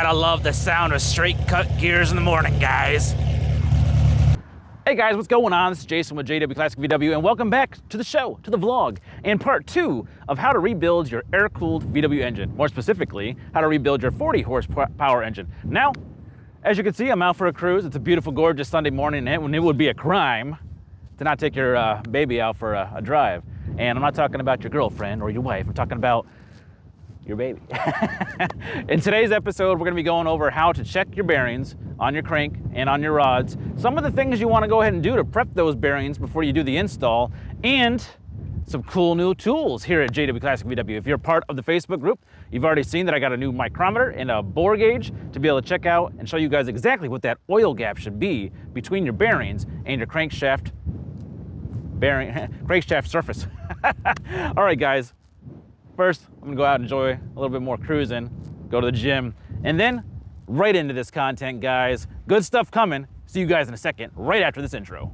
Gotta love the sound of straight cut gears in the morning, guys. Hey guys, what's going on? This is Jason with JWClassicVW, and welcome back to the show, to the vlog, and part 2 of how to rebuild your air-cooled VW engine. More specifically, how to rebuild your 40 horsepower engine. Now, as you can see, I'm out for a cruise. It's a beautiful, gorgeous Sunday morning, and it would be a crime to not take your baby out for a drive. And I'm not talking about your girlfriend or your wife. I'm talking about your baby. In today's episode, we're gonna be going over how to check your bearings on your crank and on your rods, some of the things you wanna go ahead and do to prep those bearings before you do the install, and some cool new tools here at JWClassicVW. If you're part of the Facebook group, you've already seen that I got a new micrometer and a bore gauge to be able to check out and show you guys exactly what that oil gap should be between your bearings and your crankshaft surface. All right, guys. First, I'm gonna go out and enjoy a little bit more cruising, go to the gym, and then right into this content, guys. Good stuff coming. See you guys in a second, right after this intro.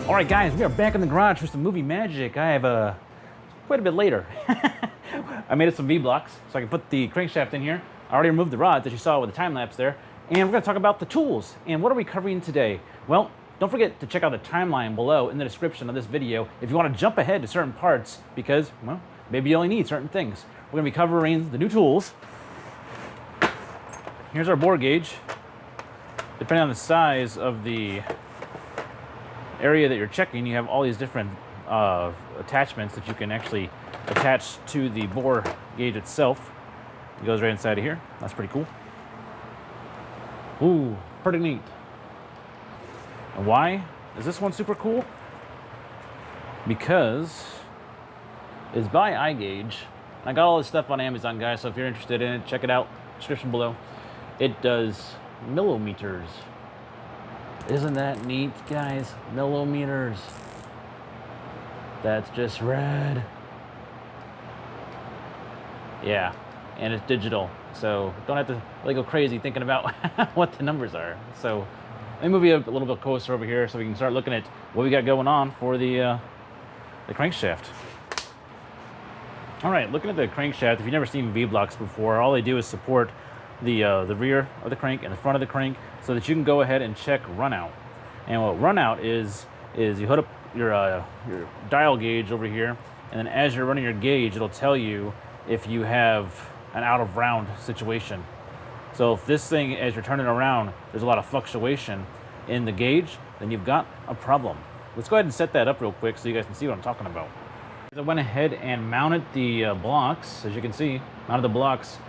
All right, guys, we are back in the garage for some movie magic. I have quite a bit later. I made some V-blocks so I can put the crankshaft in here. I already removed the rods, as you saw with the time lapse there. And we're gonna talk about the tools. And what are we covering today? Well, don't forget to check out the timeline below in the description of this video if you wanna jump ahead to certain parts because, well, maybe you only need certain things. We're gonna be covering the new tools. Here's our bore gauge. Depending on the size of the area that you're checking, you have all these different attachments that you can actually attach to the bore gauge itself. It goes right inside of here. That's pretty cool. Ooh, pretty neat. And why is this one super cool? Because it's by iGauge. I got all this stuff on Amazon, guys, so if you're interested in it, check it out. Description below. It does millimeters. Isn't that neat, guys? Millimeters. That's just rad. Yeah, and it's digital, so don't have to really go crazy thinking about what the numbers are. So let me move you a little bit closer over here so we can start looking at what we got going on for the crankshaft. All right, looking at the crankshaft, if you've never seen V-blocks before, all they do is support the rear of the crank and the front of the crank so that you can go ahead and check runout. And what runout is you hook up your dial gauge over here, and then as you're running your gauge, it'll tell you if you have an out of round situation. So if this thing, as you're turning around, there's a lot of fluctuation in the gauge, then you've got a problem. Let's go ahead and set that up real quick so you guys can see what I'm talking about. I went ahead and mounted the blocks, as you can see, mounted the blocks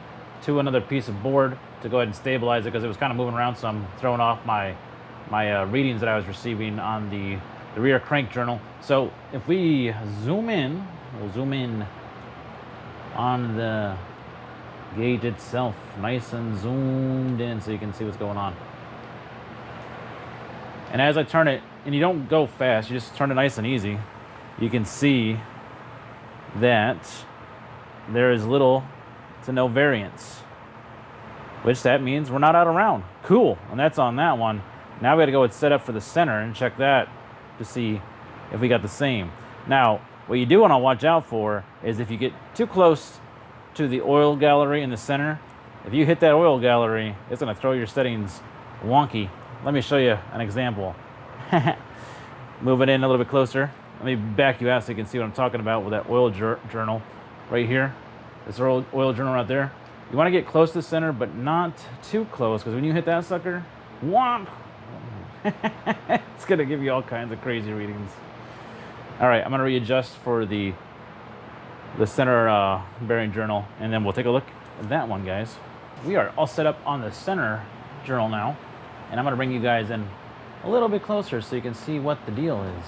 to another piece of board to go ahead and stabilize it because it was kind of moving around, so I'm throwing off my readings that I was receiving on the rear crank journal. So if we zoom in, we'll zoom in on the gauge itself, nice and zoomed in so you can see what's going on. And as I turn it, and you don't go fast, you just turn it nice and easy, you can see that there is little to no variance, which that means we're not out of round. Cool, and that's on that one. Now we gotta go and set up for the center and check that to see if we got the same. Now, what you do wanna watch out for is if you get too close to the oil gallery in the center, if you hit that oil gallery, it's gonna throw your settings wonky. Let me show you an example. Move it in a little bit closer. Let me back you out so you can see what I'm talking about with that oil journal right here. This oil journal right there. You want to get close to the center, but not too close, because when you hit that sucker, whomp, it's going to give you all kinds of crazy readings. All right, I'm going to readjust for the center bearing journal, and then we'll take a look at that one, guys. We are all set up on the center journal now, and I'm going to bring you guys in a little bit closer so you can see what the deal is.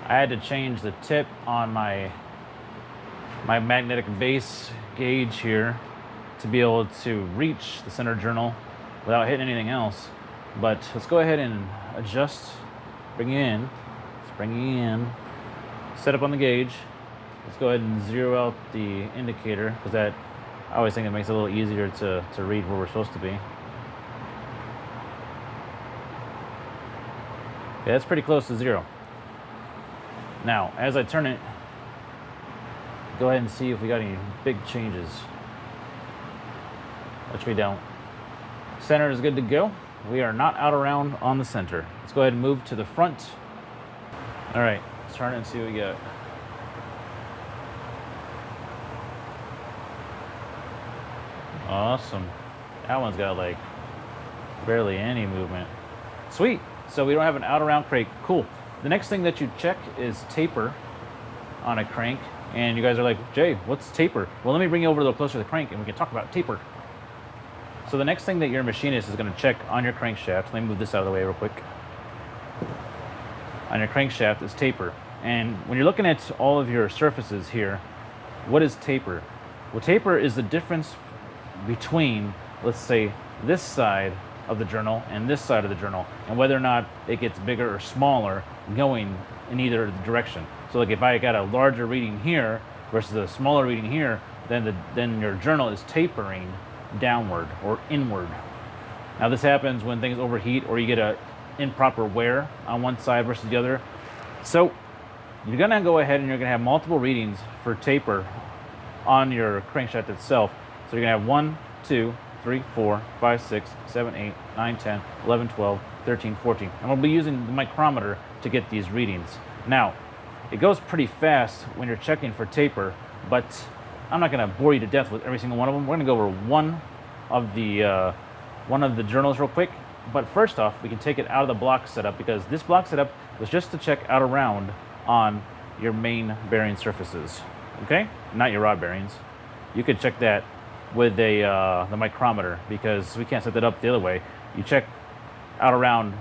I had to change the tip on my magnetic base gauge here to be able to reach the center journal without hitting anything else. But let's go ahead and adjust, bring you in, set up on the gauge. Let's go ahead and zero out the indicator, because that, I always think it makes it a little easier to read where we're supposed to be. Okay, that's pretty close to zero. Now, as I turn it, go ahead and see if we got any big changes, which we don't. Center is good to go. We are not out of round on the center. Let's go ahead and move to the front. All right, let's turn it and see what we got. Awesome. That one's got like barely any movement. Sweet. So we don't have an out of round crank. Cool. The next thing that you check is taper on a crank. And you guys are like, Jay, what's taper? Well, let me bring you over a little closer to the crank and we can talk about taper. So the next thing that your machinist is going to check on your crankshaft, let me move this out of the way real quick. On your crankshaft is taper. And when you're looking at all of your surfaces here, what is taper? Well, taper is the difference between, let's say, this side of the journal and this side of the journal, and whether or not it gets bigger or smaller going in either direction. So like if I got a larger reading here versus a smaller reading here, then your journal is tapering downward or inward. Now this happens when things overheat or you get a improper wear on one side versus the other. So you're gonna go ahead and you're gonna have multiple readings for taper on your crankshaft itself. So you're gonna have 1, 2, 3, 4, 5, 6, 7, 8, 9, 10, 11, 12, 13, 14. And we'll be using the micrometer to get these readings. Now, it goes pretty fast when you're checking for taper, but I'm not gonna bore you to death with every single one of them. We're gonna go over one of the journals real quick. But first off, we can take it out of the block setup, because this block setup was just to check out around on your main bearing surfaces, okay? Not your rod bearings. You could check that with the micrometer, because we can't set that up the other way. You check out around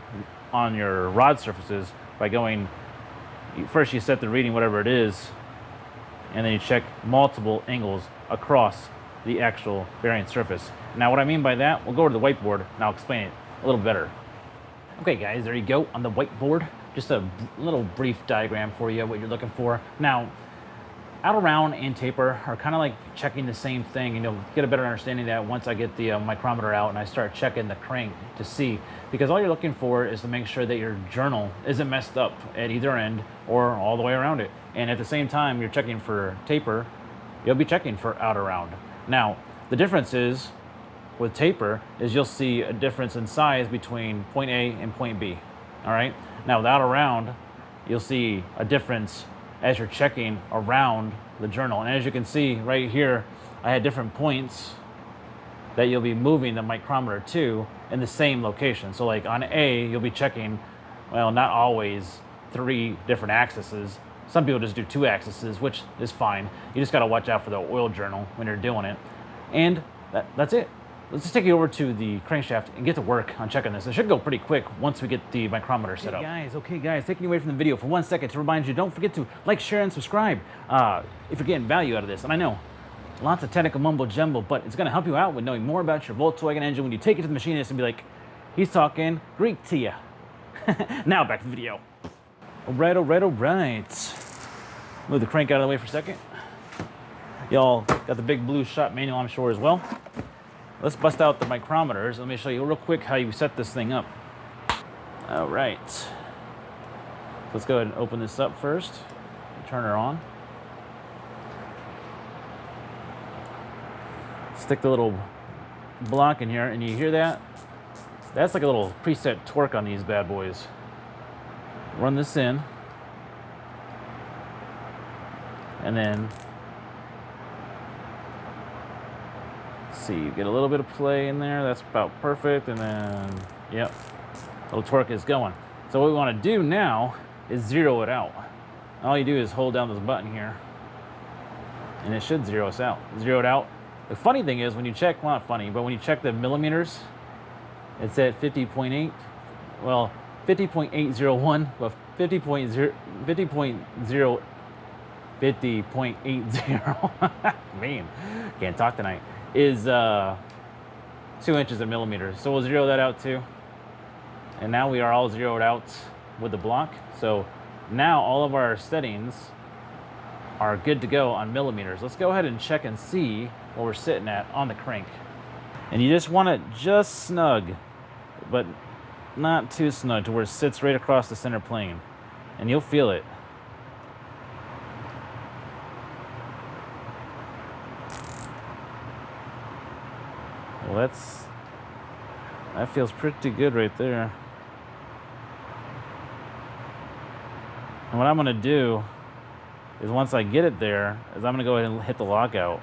on your rod surfaces by going, first you set the reading, whatever it is, and then you check multiple angles across the actual bearing surface. Now what I mean by that, we'll go to the whiteboard and I'll explain it a little better. Okay guys, there you go on the whiteboard. Just a little brief diagram for you, what you're looking for. Now, out around and taper are kind of like checking the same thing. You know, get a better understanding of that once I get the micrometer out and I start checking the crank to see, because all you're looking for is to make sure that your journal isn't messed up at either end or all the way around it. And at the same time you're checking for taper, you'll be checking for out around. Now, the difference is with taper is you'll see a difference in size between point A and point B. All right. Now, with out around, you'll see a difference as you're checking around the journal. And as you can see right here, I had different points that you'll be moving the micrometer to in the same location. So like on A, you'll be checking, well, not always 3 different axes. Some people just do 2 axes, which is fine. You just got to watch out for the oil journal when you're doing it. And that's it. Let's just take you over to the crankshaft and get to work on checking this. It should go pretty quick once we get the micrometer set up. Okay guys, taking you away from the video for 1 second to remind you, don't forget to like, share, and subscribe if you're getting value out of this. And I know, lots of technical mumbo jumbo, but it's gonna help you out with knowing more about your Volkswagen engine when you take it to the machinist and be like, he's talking Greek to you. Now back to the video. All right. Move the crank out of the way for a second. Y'all got the big blue shop manual, I'm sure, as well. Let's bust out the micrometers. Let me show you real quick how you set this thing up. All right. Let's go ahead and open this up first. Turn her on. Stick the little block in here, and you hear that? That's like a little preset torque on these bad boys. Run this in. And then, let's see, get a little bit of play in there. That's about perfect. And then, yep, little torque is going. So what we want to do now is zero it out. All you do is hold down this button here, and it should zero us out. Zero it out. The funny thing is, when you check, well, not funny, but when you check the millimeters, it's at 50.8. Well, 50.801, well, 50.80. Man, can't talk tonight. Is 2 inches in millimeters. So we'll zero that out too. And now we are all zeroed out with the block. So now all of our settings are good to go on millimeters. Let's go ahead and check and see what we're sitting at on the crank. And you just want it just snug, but not too snug to where it sits right across the center plane. And you'll feel it. Well, that feels pretty good right there. And what I'm gonna do is, once I get it there, is I'm gonna go ahead and hit the lockout.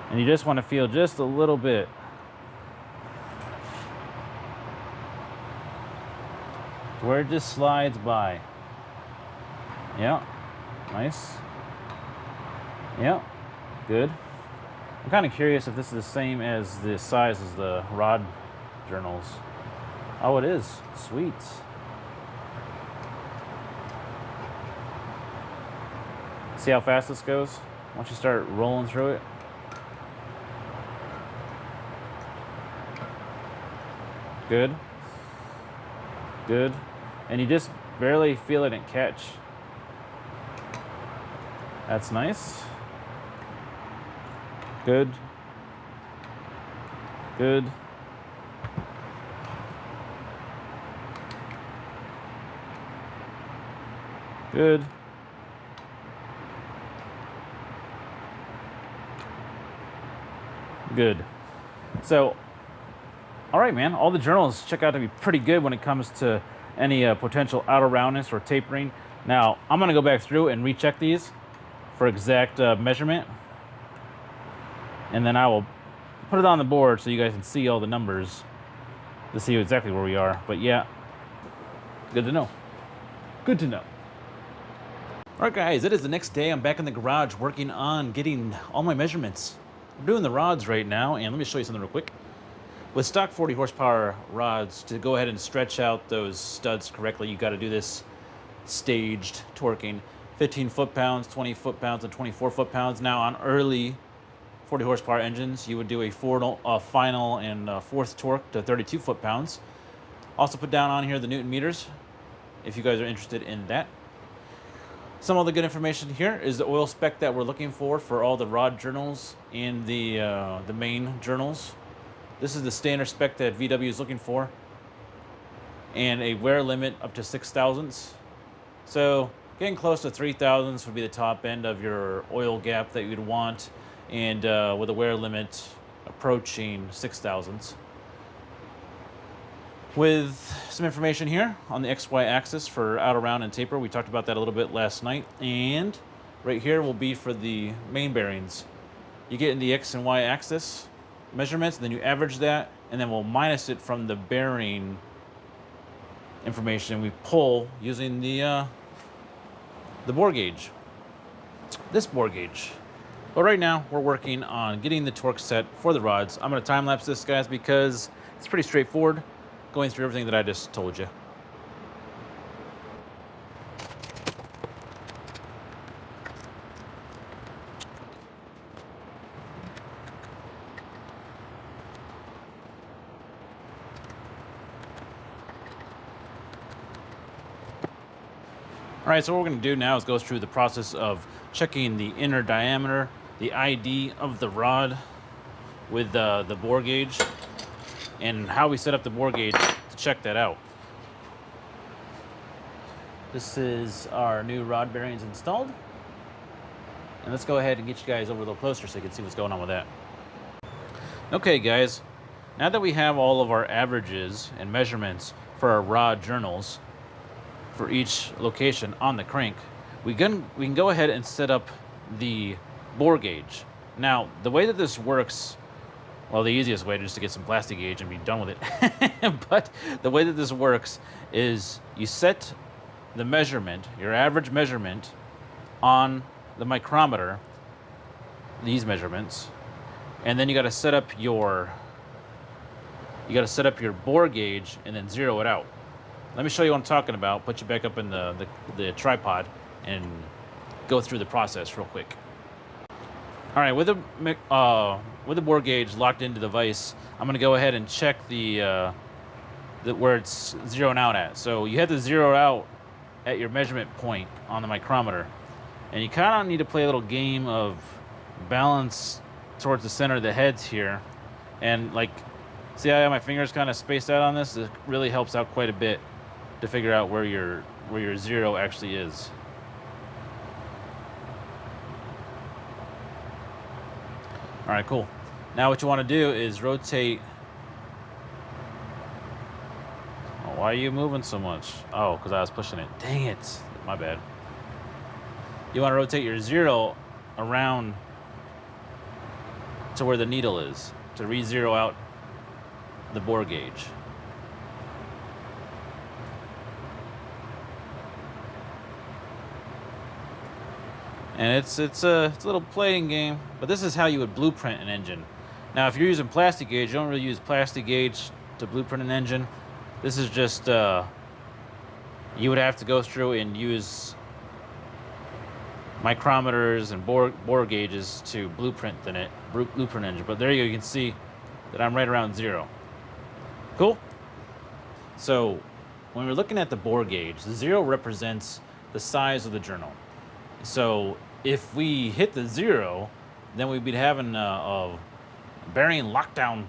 And you just wanna feel just a little bit. Where it just slides by. Yeah, nice. Yeah. Good. I'm kind of curious if this is the same as the size as the rod journals. Oh, it is. Sweet. See how fast this goes? Once you start rolling through it. Good. Good. And you just barely feel it catch. That's nice. Good. Good. Good. Good. So, all right, man. All the journals check out to be pretty good when it comes to any potential outer roundness or tapering. Now, I'm going to go back through and recheck these for exact measurement. And then I will put it on the board so you guys can see all the numbers to see exactly where we are. But yeah, good to know. Good to know. All right, guys, it is the next day. I'm back in the garage working on getting all my measurements. I'm doing the rods right now, and let me show you something real quick. With stock 40 horsepower rods, to go ahead and stretch out those studs correctly, you got to do this staged torquing. 15 foot-pounds, 20 foot-pounds, and 24 foot-pounds. Now, on early 40 horsepower engines, you would do a final and fourth torque to 32 foot-pounds. Also put down on here the Newton meters, if you guys are interested in that. Some other good information here is the oil spec that we're looking for all the rod journals and the main journals. This is the standard spec that VW is looking for, and a wear limit up to 6 thousandths. So getting close to 3 thousandths would be the top end of your oil gap that you'd want, and with a wear limit approaching 6 thousandths. With some information here on the XY axis for out around and taper. We talked about that a little bit last night. And right here will be for the main bearings. You get in the X and Y axis measurements, and then you average that, and then we'll minus it from the bearing information we pull using the bore gauge, this bore gauge. But right now we're working on getting the torque set for the rods. I'm going to time lapse this, guys, because it's pretty straightforward going through everything that I just told you. All right, so what we're going to do now is go through the process of checking the inner diameter, the ID of the rod with the bore gauge, and how we set up the bore gauge to check that out. This is our new rod bearings installed. And let's go ahead and get you guys over a little closer so you can see what's going on with that. Okay, guys, now that we have all of our averages and measurements for our rod journals for each location on the crank, we can go ahead and set up the bore gauge. Now, the way that this works, well, the easiest way is just to get some plastic gauge and be done with it. But the way that this works is you set the measurement, your average measurement, on the micrometer, these measurements, and then you got to set up your bore gauge and then zero it out. Let me show you what I'm talking about. Put you back up in the tripod and go through the process real quick. All right, with the bore gauge locked into the vise, I'm going to go ahead and check the where it's zeroing out at. So you have to zero out at your measurement point on the micrometer, and you kind of need to play a little game of balance towards the center of the heads here, and like, see how I have my fingers kind of spaced out on this? It really helps out quite a bit to figure out where your zero actually is. All right, cool. Now what you want to do is rotate. Oh, why are you moving so much? Oh, because I was pushing it. Dang it. My bad. You want to rotate your zero around to where the needle is to re-zero out the bore gauge. And it's a little playing game, but this is how you would blueprint an engine. Now, if you're using plastic gauge, you don't really use plastic gauge to blueprint an engine. This is just you would have to go through and use micrometers and bore gauges to blueprint engine. But there you can see that I'm right around zero. Cool. So when we're looking at the bore gauge, the zero represents the size of the journal. So if we hit the zero, then we'd be having a bearing lockdown.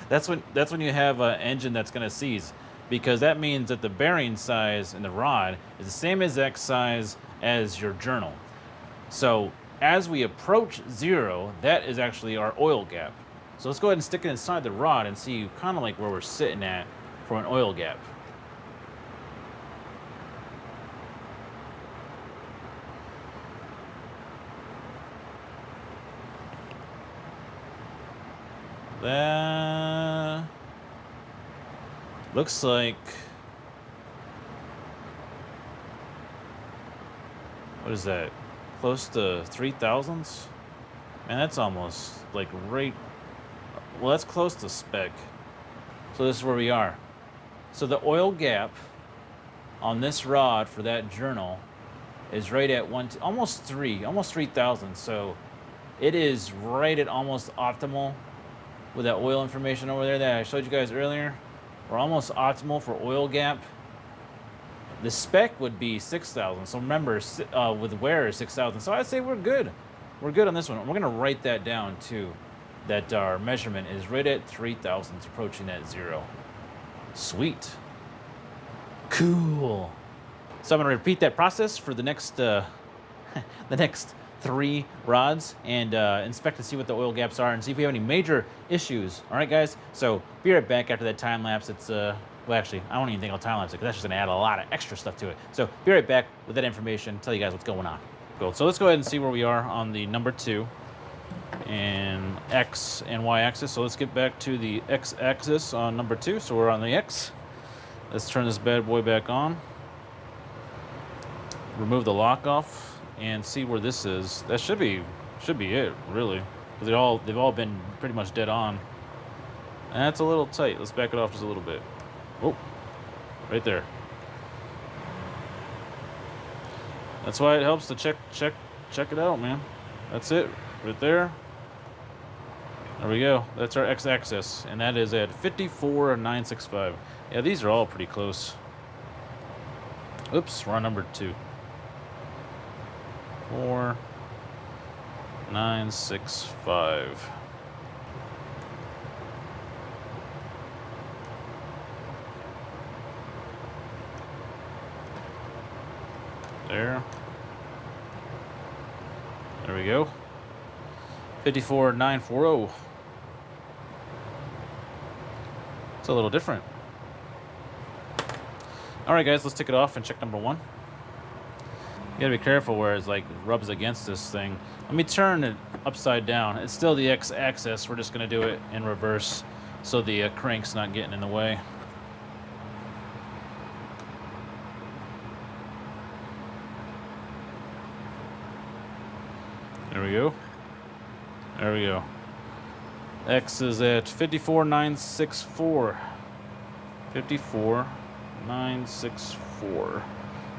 That's when you have an engine that's going to seize, because that means that the bearing size in the rod is the same exact size as your journal. So as we approach zero, that is actually our oil gap. So let's go ahead and stick it inside the rod and see kind of like where we're sitting at for an oil gap. That looks like, what is that? Close to 3,000s? Man, that's almost like right, well, that's close to spec. So this is where we are. So the oil gap on this rod for that journal is right at almost 3,000. So it is right at almost optimal with that oil information over there that I showed you guys earlier. We're almost optimal for oil gap. The spec would be 6,000. So remember, with wear is 6,000. So I'd say we're good. We're good on this one. We're going to write that down too, that our measurement is right at 3,000, approaching that zero. Sweet. Cool. So I'm going to repeat that process for the next the next 3 rods and inspect to see what the oil gaps are and see if we have any major issues. All right, guys. So be right back after that time lapse. It's well, actually, I don't even think I'll time lapse it because that's just going to add a lot of extra stuff to it. So be right back with that information. Tell you guys what's going on. Cool. So let's go ahead and see where we are on the number 2 and X and Y axis. So let's get back to the X axis on number 2. So we're on the X. Let's turn this bad boy back on. Remove the lock off and see where this is. That should be it, really, because they've all been pretty much dead on. And that's a little tight. Let's back it off just a little bit. Oh, right there. That's why it helps to check it out, man. That's it, right there. There we go. That's our x-axis, and that is at 54,965. Yeah, these are all pretty close. Oops, we're on number 2. 4,965. There. There we go. 54,940. It's a little different. All right, guys, let's take it off and check number 1. You gotta be careful where it's like rubs against this thing. Let me turn it upside down. It's still the x-axis. We're just gonna do it in reverse so the crank's not getting in the way. There we go. There we go. X is at 54,964. 54,964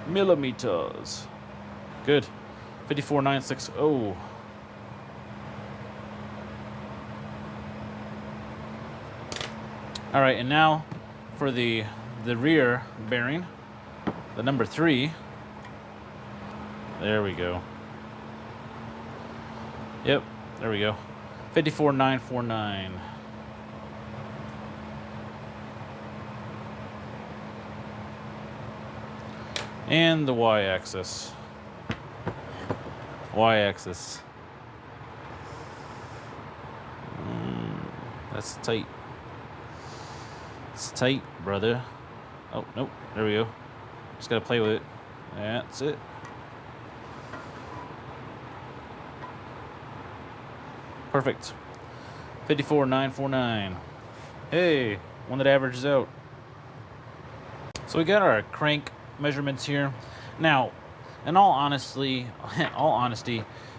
millimeters. Good. 54,960. All right, and now for the rear bearing, the number 3. There we go. Yep, there we go. 54,949. And the y-axis. Y-axis. That's tight. It's tight, brother. Oh, nope. There we go. Just gotta play with it. That's it. Perfect. 54,949. Hey, one that averages out. So we got our crank measurements here. Now, in all honesty,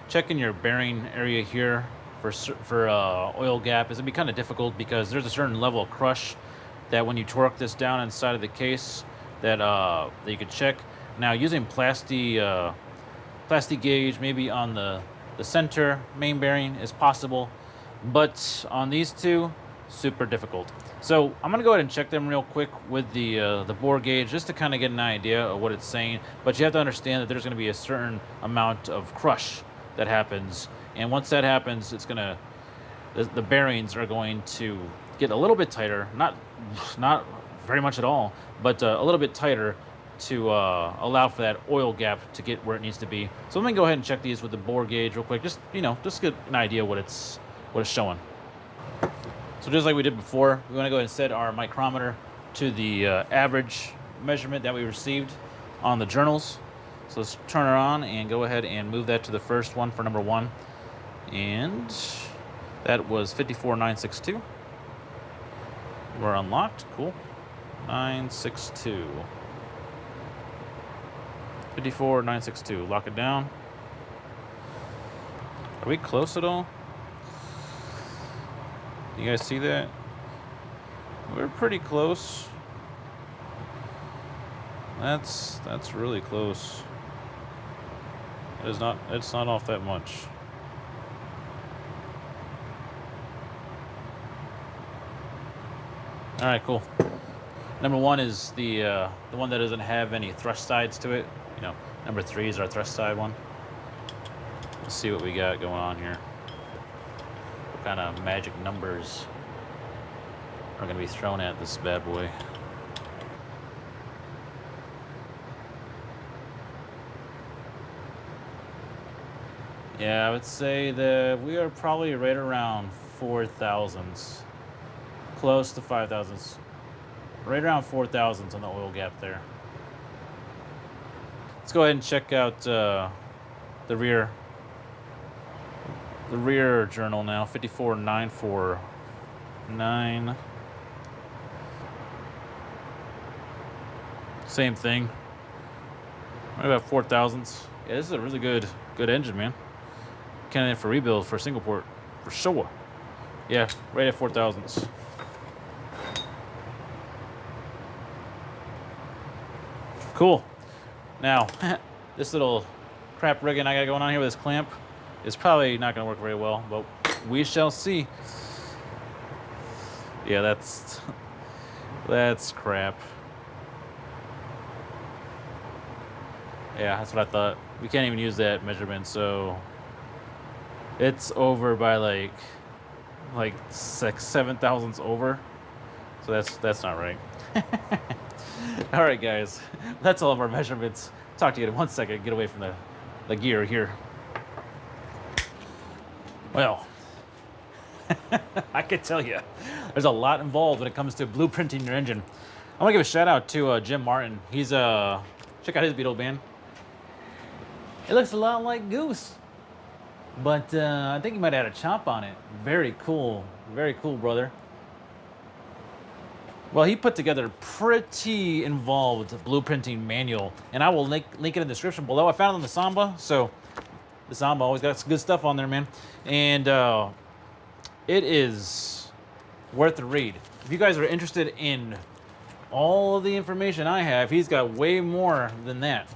checking your bearing area here for oil gap is gonna be kind of difficult because there's a certain level of crush that when you torque this down inside of the case that you could check. Now, using plastic gauge maybe on the center main bearing is possible, but on these two, super difficult. So I'm gonna go ahead and check them real quick with the bore gauge just to kind of get an idea of what it's saying. But you have to understand that there's gonna be a certain amount of crush that happens, and once that happens, it's gonna the bearings are going to get a little bit tighter, not very much at all, but a little bit tighter to allow for that oil gap to get where it needs to be. So let me go ahead and check these with the bore gauge real quick, just get an idea what it's showing. So just like we did before, we want to go ahead and set our micrometer to the average measurement that we received on the journals. So let's turn it on and go ahead and move that to the first one for number 1. And that was 54,962. We're unlocked. Cool. 962. 54,962. Lock it down. Are we close at all? You guys see that? We're pretty close. That's really close. It's not off that much. All right, cool. Number 1 is the one that doesn't have any thrust sides to it. Number 3 is our thrust side one. Let's see what we got going on here. What kind of magic numbers are going to be thrown at this bad boy? Yeah, I would say that we are probably right around 4,000s, close to 5,000s, right around 4,000s on the oil gap there. Let's go ahead and check out the rear journal now. 54,949. Same thing. Right about 4,000s. Yeah, this is a really good engine, man. Candidate for rebuild for single port, for sure. Yeah, right at 4,000s. Cool. Now, this little crap rigging I got going on here with this clamp is probably not going to work very well, but we shall see. Yeah, that's crap. Yeah, that's what I thought. We can't even use that measurement, so it's over by like 7 thousandths over. So that's not right. All right, guys, that's all of our measurements. Talk to you in 1 second. Get away from the gear here. Well, I can tell you, there's a lot involved when it comes to blueprinting your engine. I want to give a shout out to Jim Martin. He's check out his Beetle band. It looks a lot like Goose, but I think he might add a chop on it. Very cool, brother. Well, he put together a pretty involved blueprinting manual, and I will link it in the description below. I found it on the Samba, so the Samba always got some good stuff on there, man. And it is worth the read. If you guys are interested in all of the information I have, he's got way more than that.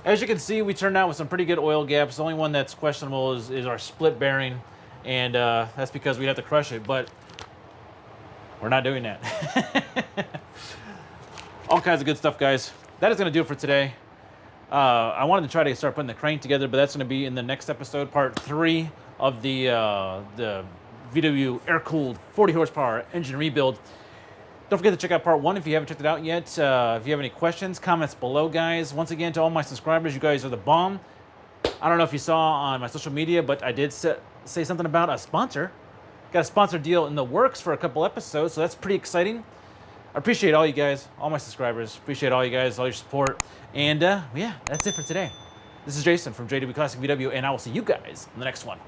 As you can see, we turned out with some pretty good oil gaps. The only one that's questionable is our split bearing, and that's because we'd have to crush it, but we're not doing that. All kinds of good stuff, guys. That is going to do it for today. I wanted to try to start putting the crank together, but that's going to be in the next episode, part 3 of the VW air-cooled 40 horsepower engine rebuild. Don't forget to check out part 1 if you haven't checked it out yet. If you have any questions, comments below, guys. Once again, to all my subscribers, you guys are the bomb. I don't know if you saw on my social media, but I did say something about a sponsor. Got a sponsor deal in the works for a couple episodes, so that's pretty exciting. I appreciate all you guys, all my subscribers. Appreciate all you guys, all your support. And yeah, that's it for today. This is Jason from JWClassicVW, and I will see you guys in the next one.